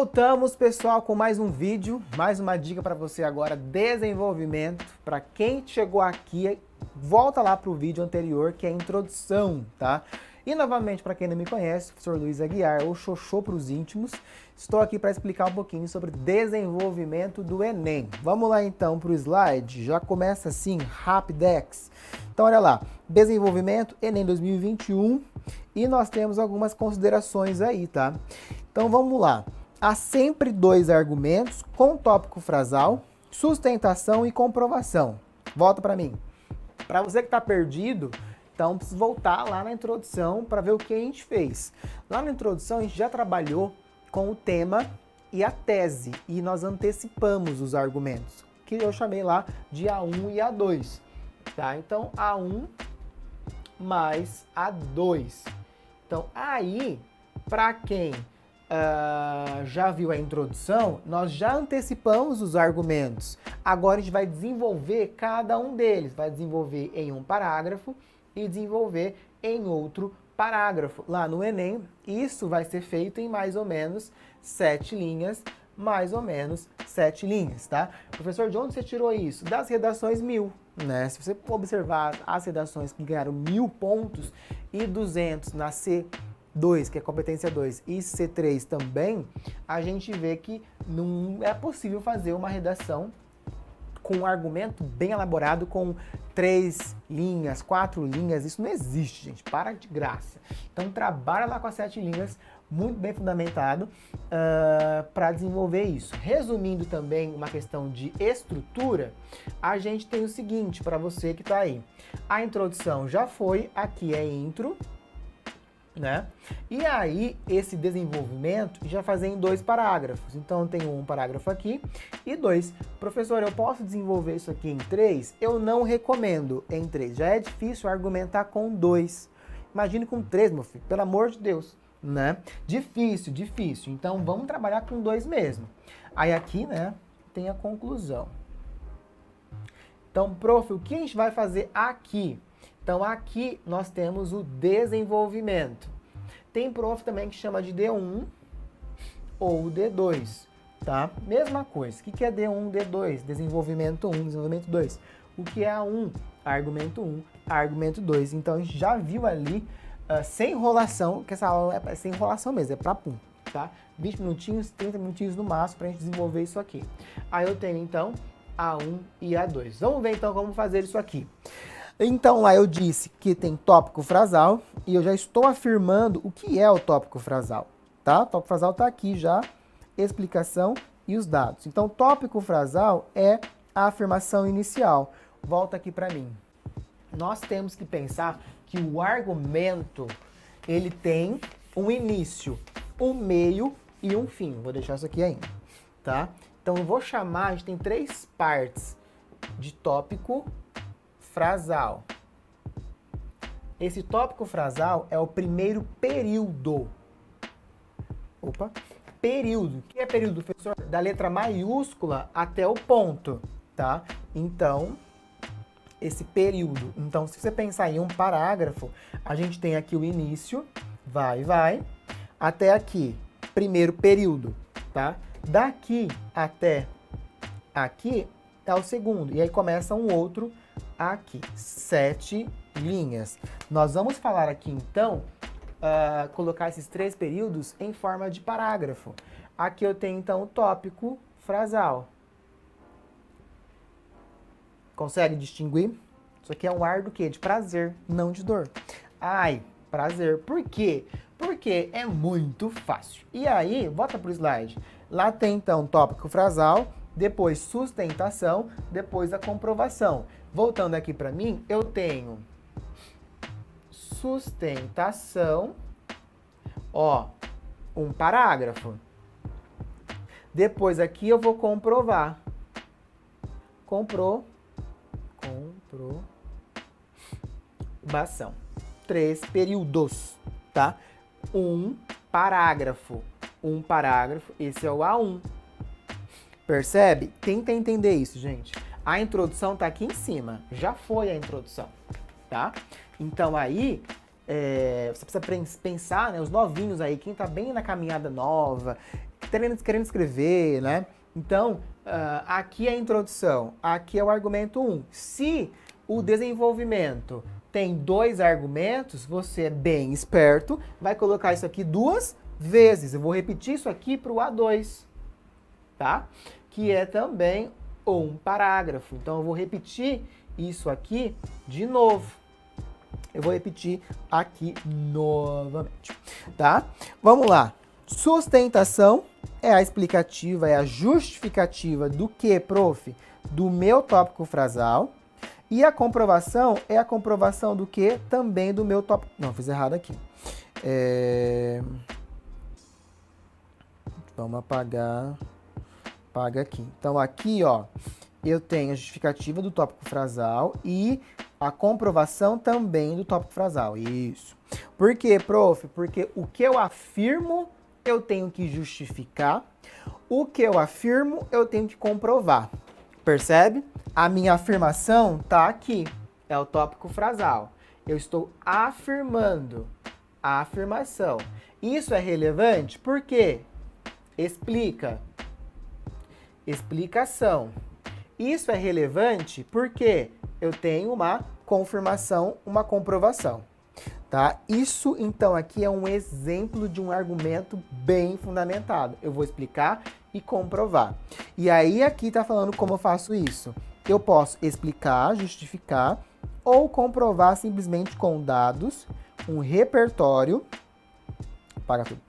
Voltamos, pessoal, com mais um vídeo, mais uma dica para você agora, desenvolvimento. Para quem chegou aqui, volta lá para o vídeo anterior, que é a introdução, tá? E novamente, para quem não me conhece, professor Luiz Aguiar, ou Xoxô para os íntimos, estou aqui para explicar um pouquinho sobre desenvolvimento do Enem. Vamos lá então para o slide, já começa assim, Rapidex. Então olha lá, desenvolvimento, Enem 2021, e nós temos algumas considerações aí, tá? Então vamos lá. Há sempre dois argumentos com tópico frasal, sustentação e comprovação. Volta para mim. Para você que está perdido, então precisa voltar lá na introdução para ver o que a gente fez. Lá na introdução a gente já trabalhou com o tema e a tese e nós antecipamos os argumentos, que eu chamei lá de A1 e A2. Tá? Então A1 mais A2. Então aí, para quem já viu a introdução, nós já antecipamos os argumentos. Agora a gente vai desenvolver cada um deles. Vai desenvolver em um parágrafo e desenvolver em outro parágrafo. Lá no Enem, isso vai ser feito em mais ou menos 7 linhas, mais ou menos 7 linhas, tá? Professor, de onde você tirou isso? Das redações 1000, né? Se você observar as redações que ganharam 1000 pontos e 200 na C2, que é competência 2, e C3 também, a gente vê que não é possível fazer uma redação com um argumento bem elaborado, com 3 linhas, 4 linhas, isso não existe, gente, para de graça. Então trabalha lá com as 7 linhas, muito bem fundamentado, para desenvolver isso. Resumindo também uma questão de estrutura, a gente tem o seguinte para você que está aí. A introdução já foi, aqui é intro, né? E aí, esse desenvolvimento já fazer em 2 parágrafos. Então, tem um parágrafo aqui e 2. Professor, eu posso desenvolver isso aqui em 3? Eu não recomendo em 3. Já é difícil argumentar com 2. Imagine com 3, meu filho. Pelo amor de Deus, né? Difícil, difícil. Então, vamos trabalhar com 2 mesmo. Aí aqui, né, tem a conclusão. Então, prof, o que a gente vai fazer aqui? Então, aqui nós temos o desenvolvimento. Tem prof também que chama de D1 ou D2, tá? Mesma coisa. O que é D1, D2? Desenvolvimento 1, desenvolvimento 2. O que é A1? Argumento 1, argumento 2. Então, a gente já viu ali, sem enrolação, que essa aula é sem enrolação mesmo, é pra pum, tá? 20 minutinhos, 30 minutinhos no máximo pra gente desenvolver isso aqui. Aí eu tenho, então, A1 e A2. Vamos ver, então, como fazer isso aqui. Então, lá eu disse que tem tópico frasal e eu já estou afirmando o que é o tópico frasal, tá? O tópico frasal está aqui já, explicação e os dados. Então, tópico frasal é a afirmação inicial. Volta aqui para mim. Nós temos que pensar que o argumento, ele tem um início, um meio e um fim. Vou deixar isso aqui ainda, tá? Então, eu vou chamar, a gente tem 3 partes de tópico frasal. Esse tópico frasal é o primeiro período. Opa! Período. O que é período, professor? Da letra maiúscula até o ponto, tá? Então, esse período. Então, se você pensar em um parágrafo, a gente tem aqui o início, vai, até aqui, primeiro período, tá? Daqui até aqui é o segundo. E aí começa um outro aqui, 7 linhas. Nós vamos falar aqui, então, colocar esses 3 períodos em forma de parágrafo. Aqui eu tenho, então, o tópico frasal. Consegue distinguir? Isso aqui é um ar do quê? De prazer, não de dor. Ai, prazer. Por quê? Porque é muito fácil. E aí, volta para o slide. Lá tem, então, tópico frasal, depois sustentação, depois a comprovação. Voltando aqui para mim, eu tenho sustentação, ó, um parágrafo. Depois aqui eu vou comprovar. Comprovação. 3 períodos, tá? Um parágrafo, esse é o A1. Percebe? Tenta entender isso, gente. A introdução tá aqui em cima, já foi a introdução, tá? Então aí, você precisa pensar, né, os novinhos aí, quem tá bem na caminhada nova, querendo escrever, né? Então, aqui é a introdução, aqui é o argumento 1. Se o desenvolvimento tem 2 argumentos, você é bem esperto, vai colocar isso aqui 2 vezes. Eu vou repetir isso aqui para o A2, tá? Que é também um parágrafo. Então, eu vou repetir isso aqui de novo. Eu vou repetir aqui novamente, tá? Vamos lá. Sustentação é a explicativa, é a justificativa do que, prof? Do meu tópico frasal. E a comprovação é a comprovação do que? Também do meu tópico... Não, fiz errado aqui. Vamos apagar. Apaga aqui. Então, aqui, ó, eu tenho a justificativa do tópico frasal e a comprovação também do tópico frasal. Isso. Por quê, prof? Porque o que eu afirmo, eu tenho que justificar. O que eu afirmo, eu tenho que comprovar. Percebe? A minha afirmação tá aqui. É o tópico frasal. Eu estou afirmando a afirmação. Isso é relevante? Por quê? Explica. Explicação. Isso é relevante porque eu tenho uma confirmação, uma comprovação, tá? Isso, então, aqui é um exemplo de um argumento bem fundamentado. Eu vou explicar e comprovar. E aí, aqui tá falando como eu faço isso. Eu posso explicar, justificar ou comprovar simplesmente com dados, um repertório, apaga tudo,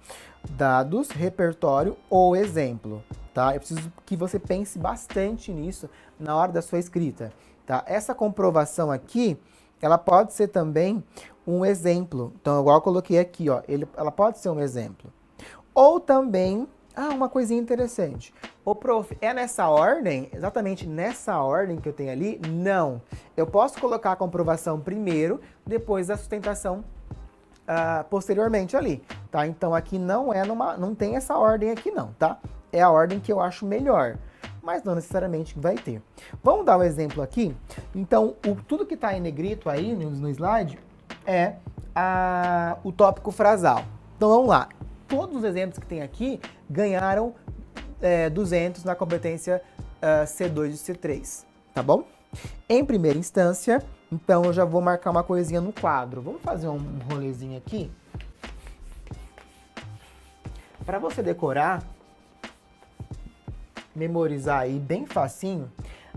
dados, repertório ou exemplo. Tá? Eu preciso que você pense bastante nisso na hora da sua escrita. Tá? Essa comprovação aqui, ela pode ser também um exemplo. Então, igual eu coloquei aqui, ó, ela pode ser um exemplo. Ou também, uma coisinha interessante. Ô, prof, é nessa ordem? Exatamente nessa ordem que eu tenho ali? Não. Eu posso colocar a comprovação primeiro, depois a sustentação posteriormente ali. Tá? Então, aqui não tem essa ordem aqui não, tá? É a ordem que eu acho melhor, mas não necessariamente vai ter. Vamos dar um exemplo aqui? Então, tudo que está em negrito aí no slide é o tópico frasal. Então, vamos lá. Todos os exemplos que tem aqui ganharam 200 na competência C2 e C3, tá bom? Em primeira instância, então eu já vou marcar uma coisinha no quadro. Vamos fazer um rolezinho aqui. Para você decorar, memorizar aí bem facinho,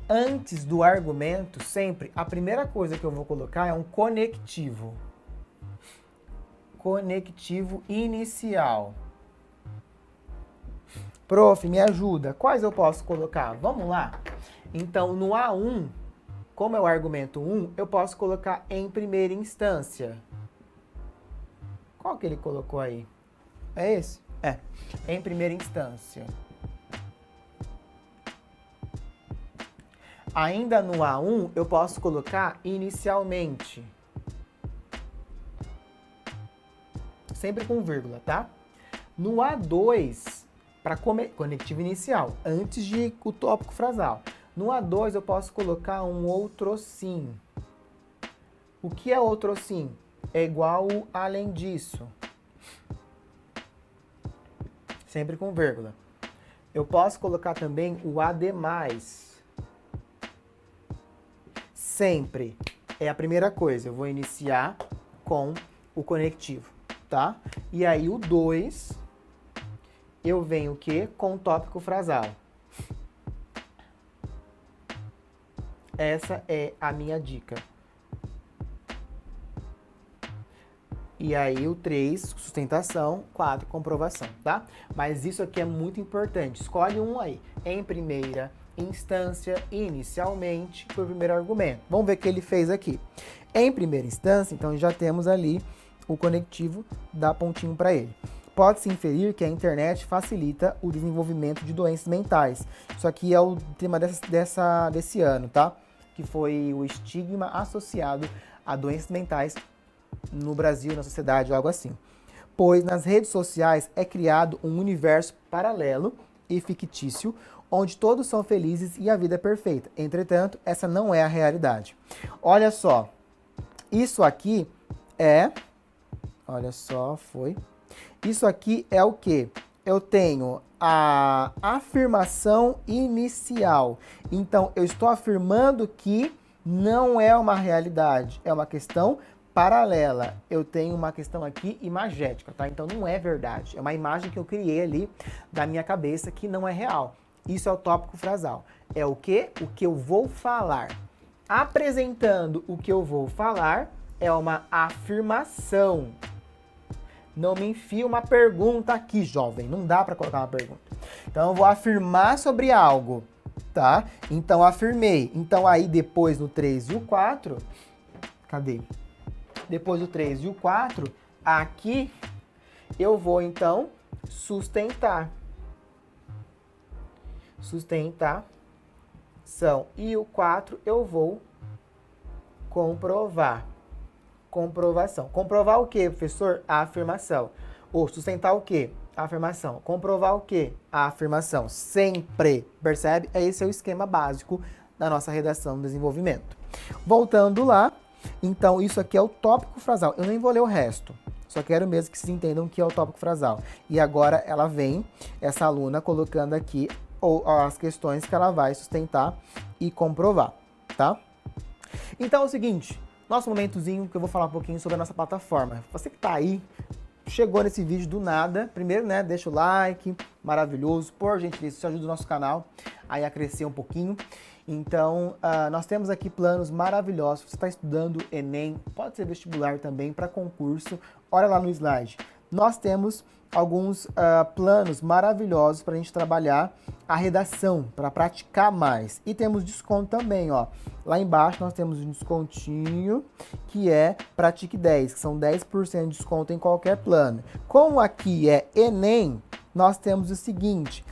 antes do argumento, sempre, a primeira coisa que eu vou colocar é um conectivo. Conectivo inicial. Prof, me ajuda. Quais eu posso colocar? Vamos lá? Então, no A1, como é o argumento 1, eu posso colocar em primeira instância. Qual que ele colocou aí? É esse? É. Em primeira instância. Ainda no A1, eu posso colocar inicialmente. Sempre com vírgula, tá? No A2, para conectivo inicial, antes de o tópico frasal. No A2, eu posso colocar um outro sim. O que é outro sim? É igual além disso. Sempre com vírgula. Eu posso colocar também o ademais. Sempre é a primeira coisa. Eu vou iniciar com o conectivo, tá? E aí o 2, eu venho o quê? Com o tópico frasal. Essa é a minha dica. E aí o 3, sustentação, 4, comprovação, tá? Mas isso aqui é muito importante. Escolhe um aí. Em primeira instância, inicialmente, foi o primeiro argumento. Vamos ver o que ele fez aqui. Em primeira instância, então já temos ali o conectivo, dá pontinho para ele. Pode-se inferir que a internet facilita o desenvolvimento de doenças mentais. Isso aqui é o tema desse ano, tá? Que foi o estigma associado a doenças mentais no Brasil, na sociedade, algo assim. Pois nas redes sociais é criado um universo paralelo e fictício, onde todos são felizes e a vida é perfeita. Entretanto, essa não é a realidade. Olha só, isso aqui é... Olha só, foi... Isso aqui é o quê? Eu tenho a afirmação inicial. Então, eu estou afirmando que não é uma realidade, é uma questão paralela. Eu tenho uma questão aqui imagética, tá? Então, não é verdade. É uma imagem que eu criei ali da minha cabeça que não é real. Isso é o tópico frasal. É o quê? O que eu vou falar. Apresentando o que eu vou falar é uma afirmação. Não me enfia uma pergunta aqui, jovem. Não dá para colocar uma pergunta. Então, eu vou afirmar sobre algo, tá? Então, afirmei. Então, aí, depois no 3 e o 4... Cadê? Depois do 3 e o 4, aqui, eu vou, então, sustentar. Sustentação. E o 4, eu vou comprovar. Comprovação. Comprovar o quê, professor? A afirmação. Ou sustentar o quê? A afirmação. Comprovar o quê? A afirmação. Sempre. Percebe? Esse é o esquema básico da nossa redação de desenvolvimento. Voltando lá, então isso aqui é o tópico frasal. Eu nem vou ler o resto. Só quero mesmo que vocês entendam o que é o tópico frasal. E agora ela vem, essa aluna, colocando aqui as questões que ela vai sustentar e comprovar, tá? Então é o seguinte... Nosso momentozinho que eu vou falar um pouquinho sobre a nossa plataforma. Você que tá aí, chegou nesse vídeo do nada, primeiro, né, deixa o like, maravilhoso, por gentileza, isso ajuda o nosso canal aí a crescer um pouquinho. Então, nós temos aqui planos maravilhosos. Você está estudando Enem, pode ser vestibular também, para concurso, olha lá no slide. Nós temos alguns planos maravilhosos para a gente trabalhar a redação, para praticar mais. E temos desconto também, ó. Lá embaixo nós temos um descontinho que é Pratique 10, que são 10% de desconto em qualquer plano. Como aqui é Enem, nós temos o seguinte,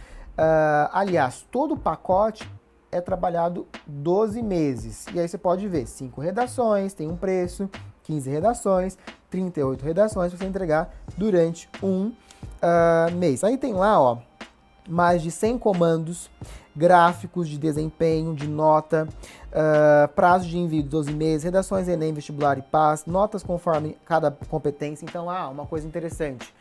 aliás, todo o pacote é trabalhado 12 meses. E aí você pode ver, 5 redações, tem um preço, 15 redações, 38 redações para você entregar durante um mês. Aí tem lá, ó, mais de 100 comandos, gráficos de desempenho, de nota, prazo de envio de 12 meses, redações Enem, vestibular e PAS, notas conforme cada competência. Então, uma coisa interessante,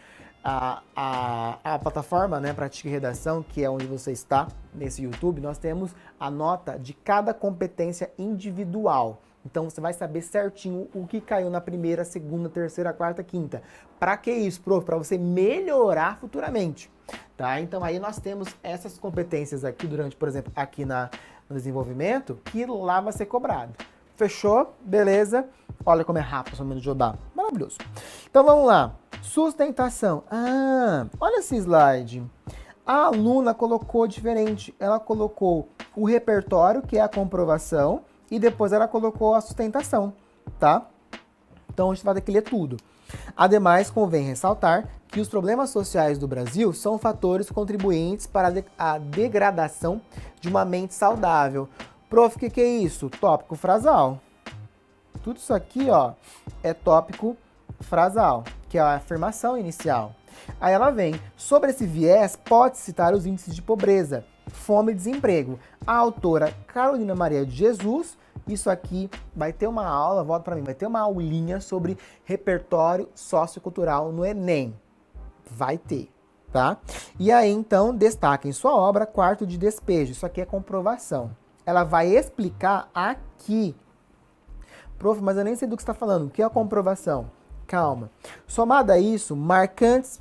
a plataforma, né, Pratique Redação, que é onde você está nesse YouTube, nós temos a nota de cada competência individual. Então, você vai saber certinho o que caiu na primeira, segunda, terceira, quarta, quinta. Para que isso, prof? Para você melhorar futuramente, tá? Então, aí nós temos essas competências aqui durante, por exemplo, aqui no desenvolvimento, que lá vai ser cobrado. Fechou? Beleza? Olha como é rápido, pelo menos, de rodar. Maravilhoso. Então, vamos lá. Sustentação. Olha esse slide. A aluna colocou diferente. Ela colocou o repertório, que é a comprovação, e depois ela colocou a sustentação, tá? Então, a gente vai ter que ler tudo. Ademais, convém ressaltar que os problemas sociais do Brasil são fatores contribuintes para a degradação de uma mente saudável. Prof, o que é isso? Tópico frasal. Tudo isso aqui, ó, é tópico frasal, que é a afirmação inicial. Aí ela vem, sobre esse viés, pode citar os índices de pobreza, fome e desemprego. A autora Carolina Maria de Jesus, isso aqui vai ter uma aula, volta para mim, vai ter uma aulinha sobre repertório sociocultural no Enem. Vai ter, tá? E aí, então, destaca em sua obra Quarto de Despejo. Isso aqui é comprovação. Ela vai explicar aqui. Prof, mas eu nem sei do que você está falando. O que é a comprovação? Calma. Somado a isso, marcantes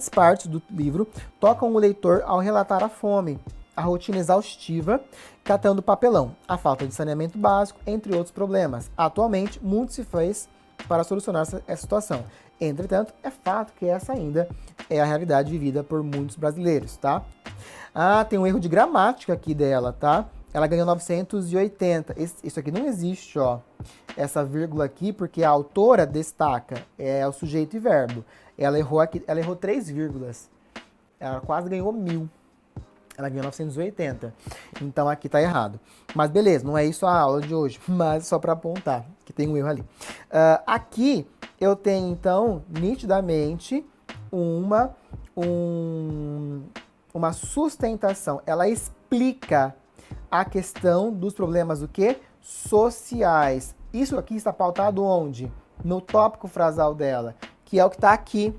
partes do livro tocam o leitor ao relatar a fome, a rotina exaustiva, catando papelão, a falta de saneamento básico, entre outros problemas. Atualmente, muito se fez para solucionar essa situação. Entretanto, é fato que essa ainda é a realidade vivida por muitos brasileiros, tá? Tem um erro de gramática aqui dela, tá? Ela ganhou 980. Isso aqui não existe, ó. Essa vírgula aqui, porque a autora destaca, é o sujeito e verbo. Ela errou aqui, ela errou 3 vírgulas. Ela quase ganhou 1000. Ela ganhou 980. Então aqui tá errado. Mas beleza, não é isso a aula de hoje, mas só para apontar que tem um erro ali. Aqui eu tenho, então, nitidamente uma sustentação. Ela explica a questão dos problemas o quê? Sociais. Isso aqui está pautado onde? No tópico frasal dela, que é o que está aqui.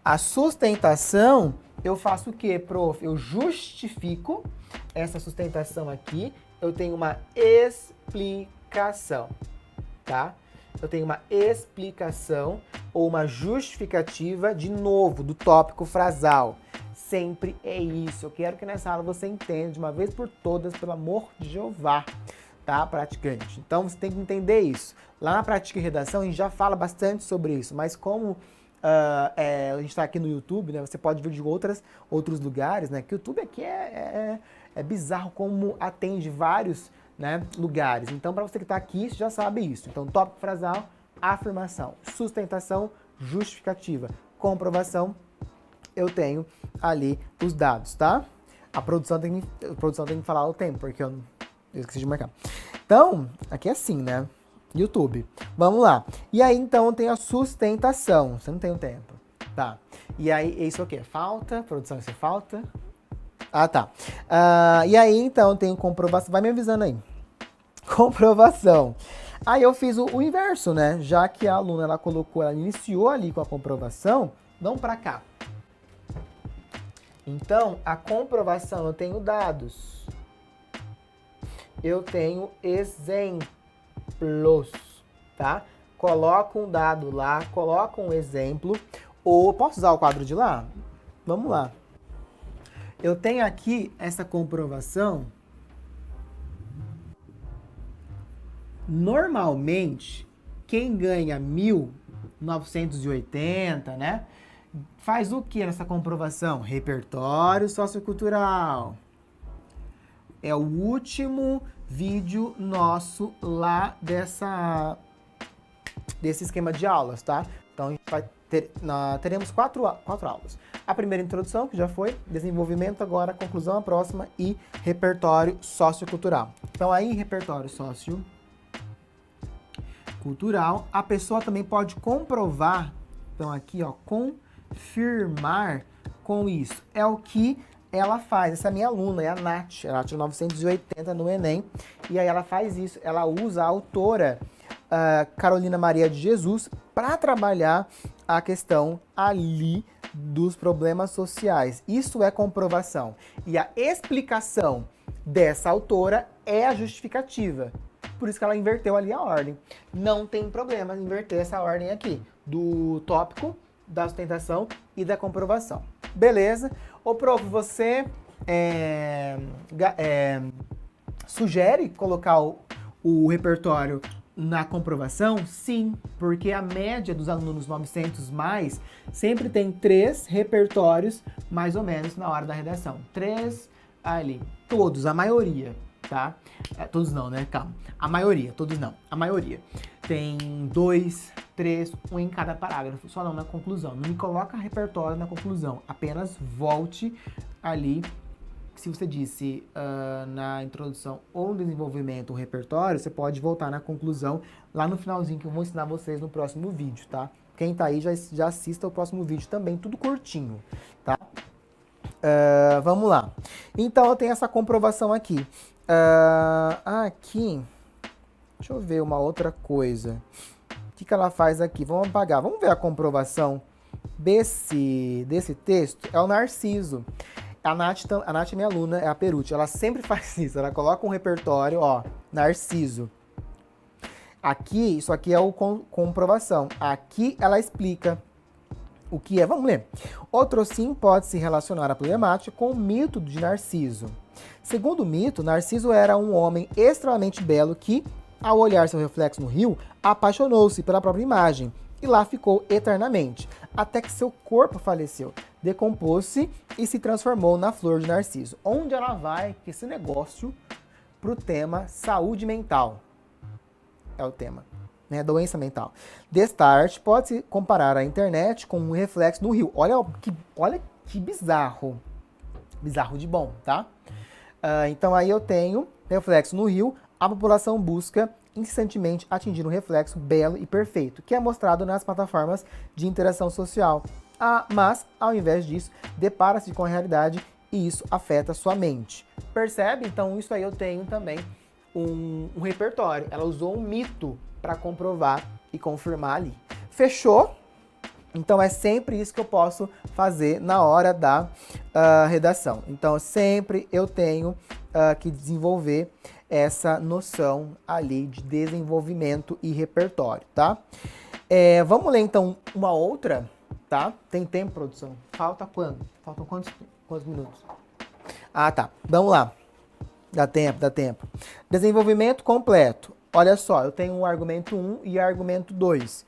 A sustentação eu faço o quê, prof? Eu justifico essa sustentação aqui, eu tenho uma explicação, tá? Eu tenho uma explicação ou uma justificativa, de novo, do tópico frasal. Sempre é isso. Eu quero que nessa aula você entenda de uma vez por todas, pelo amor de Jeová, tá, praticante? Então você tem que entender isso. Lá na Prática e Redação a gente já fala bastante sobre isso, mas como a gente está aqui no YouTube, né? Você pode ver de outros lugares, né? Que o YouTube aqui é bizarro como atende vários, né, lugares. Então, para você que está aqui, você já sabe isso. Então, tópico frasal, afirmação, sustentação, justificativa, comprovação, eu tenho ali os dados, tá? A produção tem que falar o tempo, porque eu esqueci de marcar. Então, aqui é assim, né? YouTube. Vamos lá. E aí, então, tem a sustentação. Você não tem o tempo. Tá. E aí, isso aqui é falta. Produção, isso é falta. Ah, tá. E aí, então, tem comprovação. Vai me avisando aí. Comprovação. Aí eu fiz o inverso, né? Já que a aluna, ela iniciou ali com a comprovação, vamos pra cá. Então, a comprovação, eu tenho dados. Eu tenho exemplos, tá? Coloca um dado lá, coloca um exemplo. Ou posso usar o quadro de lá? Vamos lá. Eu tenho aqui essa comprovação. Normalmente, quem ganha 1.980, né? Faz o que nessa comprovação? Repertório sociocultural. É o último vídeo nosso lá desse esquema de aulas, tá? Então, a gente vai teremos quatro aulas. A primeira introdução, que já foi, desenvolvimento agora, conclusão a próxima e repertório sociocultural. Então, aí, repertório sociocultural, a pessoa também pode comprovar, então aqui, ó, confirmar com isso. É o que ela faz, essa minha aluna, é a Nath, ela tirou 980 no Enem, e aí ela faz isso, ela usa a autora Carolina Maria de Jesus para trabalhar a questão ali dos problemas sociais. Isso é comprovação. E a explicação dessa autora é a justificativa. Por isso que ela inverteu ali a ordem. Não tem problema inverter essa ordem aqui, do tópico, da sustentação e da comprovação. Beleza? Ô, prof, você sugere colocar o repertório na comprovação? Sim, porque a média dos alunos 900 mais sempre tem 3 repertórios, mais ou menos, na hora da redação. 3 ali, todos, a maioria, tá? Todos não, né? Calma. A maioria, todos não. A maioria. Tem 2, 3, um em cada parágrafo, só não na conclusão. Não me coloca repertório na conclusão, apenas volte ali. Se você disse na introdução ou no desenvolvimento o repertório, você pode voltar na conclusão lá no finalzinho que eu vou ensinar vocês no próximo vídeo, tá? Quem tá aí já assista o próximo vídeo também, tudo curtinho, tá? Vamos lá. Então eu tenho essa comprovação aqui. Aqui, deixa eu ver uma outra coisa. O que ela faz aqui? Vamos apagar. Vamos ver a comprovação desse texto. É o Narciso. A Nath é minha aluna, é a Perucci. Ela sempre faz isso. Ela coloca um repertório, ó, Narciso. Aqui, isso aqui é o comprovação. Aqui ela explica o que é. Vamos ler. Outro sim pode se relacionar a problemática com o mito de Narciso. Segundo o mito, Narciso era um homem extremamente belo que, ao olhar seu reflexo no rio, apaixonou-se pela própria imagem e lá ficou eternamente, até que seu corpo faleceu, decompôs-se e se transformou na flor de Narciso. Onde ela vai com esse negócio pro tema saúde mental? É o tema, né? Doença mental. Destarte pode-se comparar a internet com um reflexo no rio. Olha que bizarro. Bizarro de bom, tá? Então aí eu tenho reflexo no rio, a população busca incessantemente atingir um reflexo belo e perfeito, que é mostrado nas plataformas de interação social. Mas, ao invés disso, depara-se com a realidade e isso afeta sua mente. Percebe? Então, isso aí eu tenho também um repertório. Ela usou um mito para comprovar e confirmar ali. Fechou? Então, é sempre isso que eu posso fazer na hora da redação. Então, sempre eu tenho que desenvolver essa noção ali de desenvolvimento e repertório, tá? Vamos ler, então, uma outra, tá? Tem tempo, produção? Falta quando? Faltam quantos minutos? Ah, tá. Vamos lá. Dá tempo, dá tempo. Desenvolvimento completo. Olha só, eu tenho o argumento 1 e o argumento 2.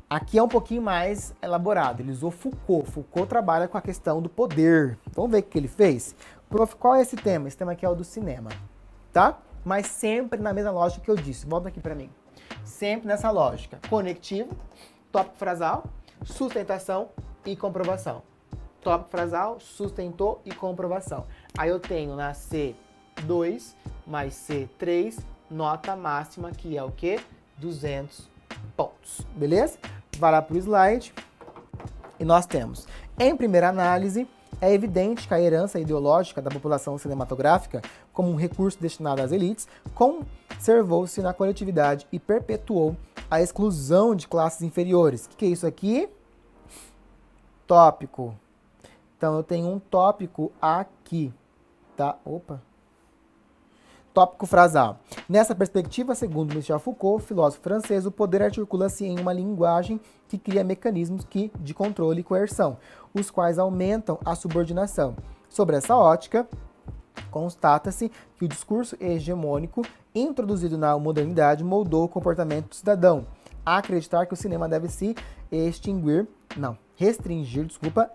Aqui é um pouquinho mais elaborado. Ele usou Foucault. Foucault trabalha com a questão do poder. Vamos ver o que ele fez? Prof, qual é esse tema? Esse tema aqui é o do cinema, tá? Mas sempre na mesma lógica que eu disse. Volta aqui para mim. Sempre nessa lógica. Conectivo, tópico frasal, sustentação e comprovação. Tópico frasal, sustentou e comprovação. Aí eu tenho na C2 mais C3, nota máxima, que é o quê? 200 pontos. Beleza? Vai lá para o slide. E nós temos, em primeira análise, é evidente que a herança ideológica da população cinematográfica, como um recurso destinado às elites, conservou-se na coletividade e perpetuou a exclusão de classes inferiores. O que é isso aqui? Tópico. Então, eu tenho um tópico aqui, tá? Opa! Tópico frasal. Nessa perspectiva, segundo Michel Foucault, filósofo francês, o poder articula-se em uma linguagem que cria mecanismos de controle e coerção, os quais aumentam a subordinação. Sobre essa ótica, constata-se que o discurso hegemônico introduzido na modernidade moldou o comportamento do cidadão, a acreditar que o cinema deve se restringir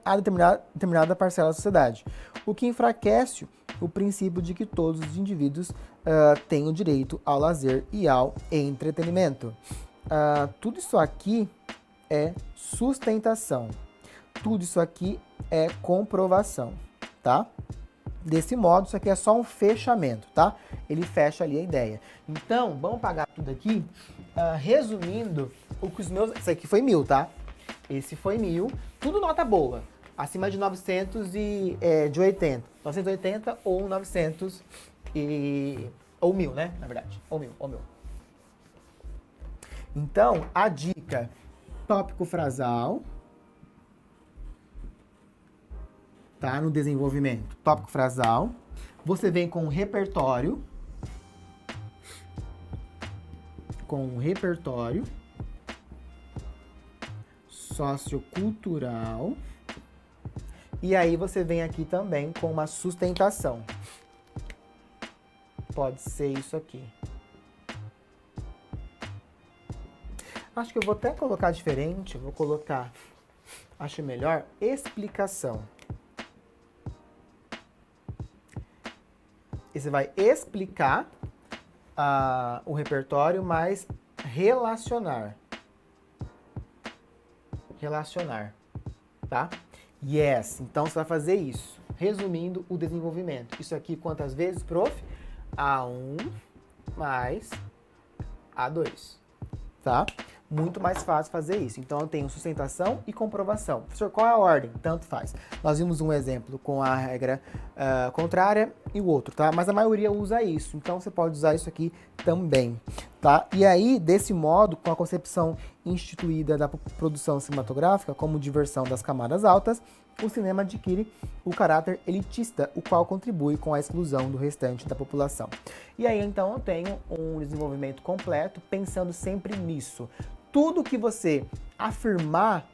a determinada parcela da sociedade, o que enfraquece o princípio de que todos os indivíduos têm o direito ao lazer e ao entretenimento. Tudo isso aqui é sustentação. Tudo isso aqui é comprovação, tá? Desse modo, isso aqui é só um fechamento, tá? Ele fecha ali a ideia. Então, vamos pagar tudo aqui. Resumindo, o que os meus... Isso aqui foi 1000, tá? Esse foi 1000. Tudo nota boa. Acima de 980. 980 ou 900 ou 1000, né? Na verdade. Ou 1000. Então, a dica. Tópico frasal. Tá? No desenvolvimento. Tópico frasal. Você vem com repertório. Sociocultural. E aí você vem aqui também com uma sustentação. Pode ser isso aqui. Acho que eu vou até colocar diferente. Vou colocar, acho melhor, explicação. E você vai explicar o repertório, mas relacionar. Tá? Yes, então você vai fazer isso. Resumindo o desenvolvimento. Isso aqui quantas vezes, prof? A1 mais A2. Tá? Muito mais fácil fazer isso. Então eu tenho sustentação e comprovação. Professor, qual é a ordem? Tanto faz. Nós vimos um exemplo com a regra contrária e o outro, tá? Mas a maioria usa isso. Então você pode usar isso aqui também, tá? E aí, desse modo, com a concepção instituída da produção cinematográfica como diversão das camadas altas, o cinema adquire o caráter elitista, o qual contribui com a exclusão do restante da população. E aí, então, eu tenho um desenvolvimento completo pensando sempre nisso. Tudo que você afirmar,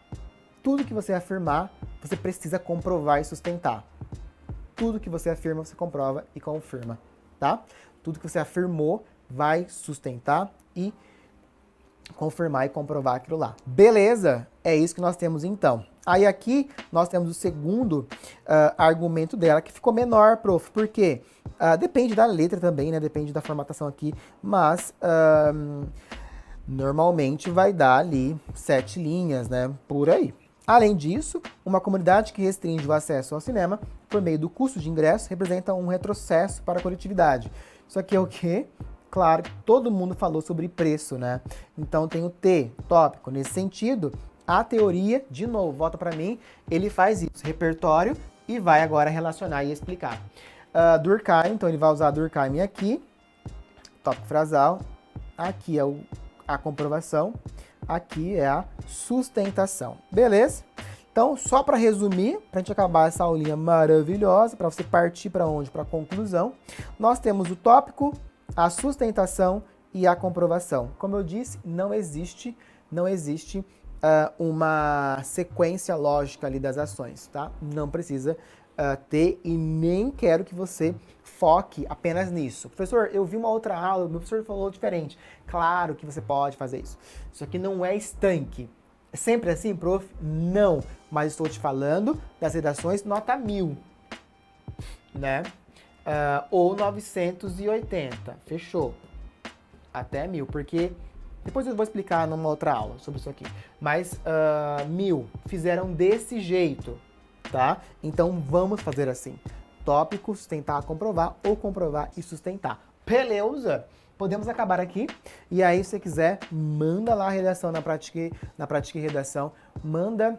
você precisa comprovar e sustentar. Tudo que você afirma, você comprova e confirma, tá? Tudo que você afirmou, vai sustentar e confirmar e comprovar aquilo lá. Beleza? É isso que nós temos então. Aí aqui nós temos o segundo argumento dela, que ficou menor, prof. Por quê? Depende da letra também, né? Depende da formatação aqui, mas normalmente vai dar ali 7 linhas, né? Por aí. Além disso, uma comunidade que restringe o acesso ao cinema por meio do custo de ingresso representa um retrocesso para a coletividade. Isso aqui é o quê? Claro, todo mundo falou sobre preço, né? Então tem o T, tópico. Nesse sentido, a teoria, de novo, volta para mim, ele faz isso, repertório, e vai agora relacionar e explicar. Durkheim, então ele vai usar Durkheim aqui, tópico frasal, aqui é a comprovação, aqui é a sustentação. Beleza? Então, só para resumir, para a gente acabar essa aulinha maravilhosa, para você partir para onde? Para a conclusão, nós temos o tópico, a sustentação e a comprovação. Como eu disse, não existe uma sequência lógica ali das ações, tá? Não precisa ter e nem quero que você foque apenas nisso. Professor, eu vi uma outra aula, o meu professor falou diferente. Claro que você pode fazer isso. Isso aqui não é estanque. É sempre assim, prof? Não. Mas estou te falando das redações nota 1000, né? Ou 980. Fechou. Até 1000, porque depois eu vou explicar numa outra aula sobre isso aqui. Mas 1000 fizeram desse jeito, tá? Então vamos fazer assim. Tópicos, tentar comprovar ou comprovar e sustentar. Beleza? Podemos acabar aqui. E aí, se você quiser, manda lá a redação na Prática e Redação. Manda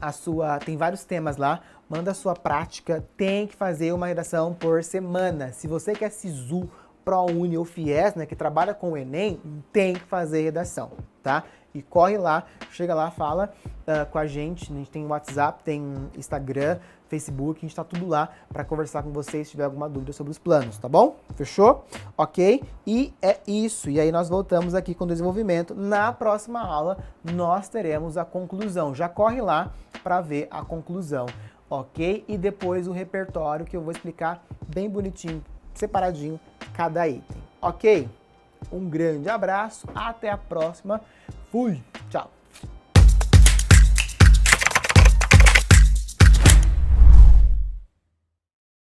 a sua... Tem vários temas lá. Manda a sua prática. Tem que fazer uma redação por semana. Se você quer SISU, ProUni ou FIES, né, que trabalha com o Enem, tem que fazer redação, tá? E corre lá, chega lá, fala com a gente tem WhatsApp, tem Instagram, Facebook, a gente tá tudo lá para conversar com vocês se tiver alguma dúvida sobre os planos, tá bom? Fechou? Ok? E é isso. E aí nós voltamos aqui com o desenvolvimento. Na próxima aula nós teremos a conclusão. Já corre lá para ver a conclusão, ok? E depois o repertório que eu vou explicar bem bonitinho, separadinho, cada item, ok? Um grande abraço, até a próxima, fui!